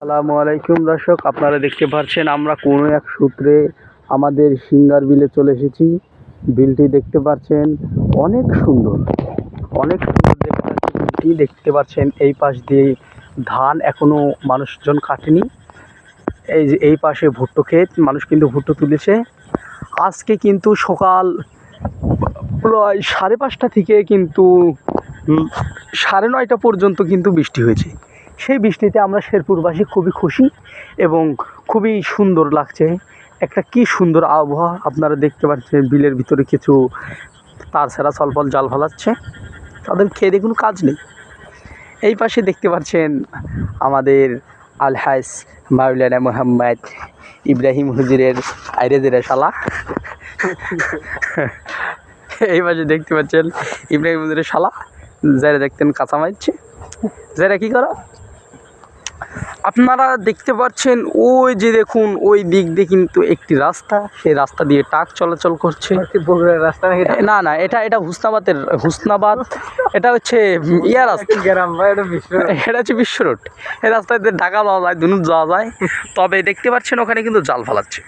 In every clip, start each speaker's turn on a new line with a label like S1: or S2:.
S1: আসসালামু আলাইকুম দর্শক, আপনারা দেখতে পাচ্ছেন আমরা কোনো এক সূত্রে আমাদের সিঙ্গার বিলে চলে এসেছি। বিলটি দেখতে পাচ্ছেন অনেক সুন্দর, অনেক সুন্দর দেখা যাচ্ছে। বিলটি দেখতে পাচ্ছেন এই পাশ দিয়ে ধান এখনো মানুষজন কাটেনি। এই যে এই পাশে ভুট্টো ক্ষেত, মানুষ কিন্তু ভুট্টো তুলেছে। আজকে কিন্তু সকাল প্রায় 5:30 থেকে কিন্তু 9:30 পর্যন্ত কিন্তু বৃষ্টি হয়েছে। সেই বৃষ্টিতে আমরা শেরপুরবাসী খুবই খুশি এবং খুবই সুন্দর লাগছে। একটা কি সুন্দর আবহাওয়া আপনারা দেখতে পাচ্ছেন। বিলের ভিতরে কিছু তার ছাড়া সলফল জাল ফেলাচ্ছে, তাদের খেয়ে কোনো কাজ নেই। এই পাশে দেখতে পাচ্ছেন আমাদের আলহাজ মাওলানা মোহাম্মদ ইব্রাহিম হুজুরের আইরেজের শালা। এই পাশে দেখতে পাচ্ছেন ইব্রাহিম হুজুরের শালা, যারা দেখতেন কাঁচা মারছে। যারা কি করো আপনারা দেখতে পাচ্ছেন, ওই যে দেখুন ওই দিক দিয়ে কিন্তু একটি রাস্তা, সেই রাস্তা দিয়ে ট্রাক চলাচল করছে।
S2: রাস্তা
S1: না না, এটা হুসনাবাদ, এটা হচ্ছে ইয়া রাস্তা, এটা হচ্ছে বিশ্ব রোড। এই রাস্তাতে ঢাকা যাওয়া যায়, দুনুন যাওয়া যায়। তবে দেখতে পাচ্ছেন ওখানে কিন্তু জাল ফালাচ্ছে।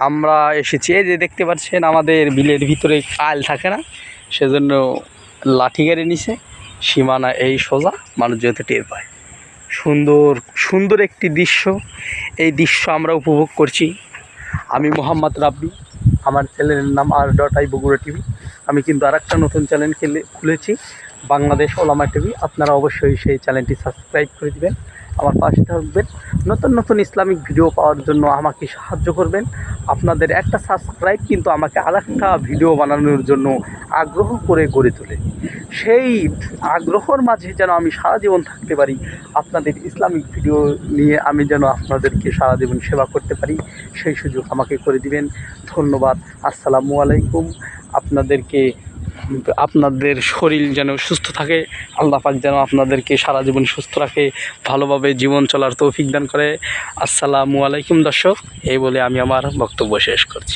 S1: আমরা এসেছি, এই যে দেখতে পাচ্ছেন আমাদের বিলের ভিতরে কাল থাকে না, সেজন্য লাঠি গাড়ি নিছে। সীমানা এই সোজা, মানুষ যেহেতু টের পায়। সুন্দর সুন্দর একটি দৃশ্য, এই দৃশ্য আমরা উপভোগ করছি। আমি মোহাম্মদ রাব্বি, আমার চ্যানেলের নাম আর.আই বগুড়া টিভি। আমি কিন্তু আরেকটা নতুন চ্যানেল খুলেছি, বাংলাদেশ ওলামা টিভি। আপনারা অবশ্যই সেই চ্যানেলটি সাবস্ক্রাইব করে দিবেন, আমার পাশে থাকবেন। নতুন নতুন ইসলামিক ভিডিও পাওয়ার জন্য আমাকে সাহায্য করবেন। আপনাদের একটা সাবস্ক্রাইব কিন্তু আমাকে আরেকটা ভিডিও বানানোর জন্য আগ্রহ করে গড়ে তোলে। সেই আগ্রহর মাঝে যেন আমি সারা জীবন থাকতে পারি, আপনাদের ইসলামিক ভিডিও নিয়ে আমি যেন আপনাদেরকে সারা জীবন সেবা করতে পারি, সেই সুযোগ আমাকে করে দিবেন। ধন্যবাদ। আসসালামু আলাইকুম। আপনাদের শরীর যেন সুস্থ থাকে, আল্লাহ পাক যেন আপনাদেরকে সারা জীবন সুস্থ রাখে, ভালোভাবে জীবন চলার তৌফিক দান করে। আসসালামু আলাইকুম দর্শক, এই বলে আমি আমার বক্তব্য শেষ করছি।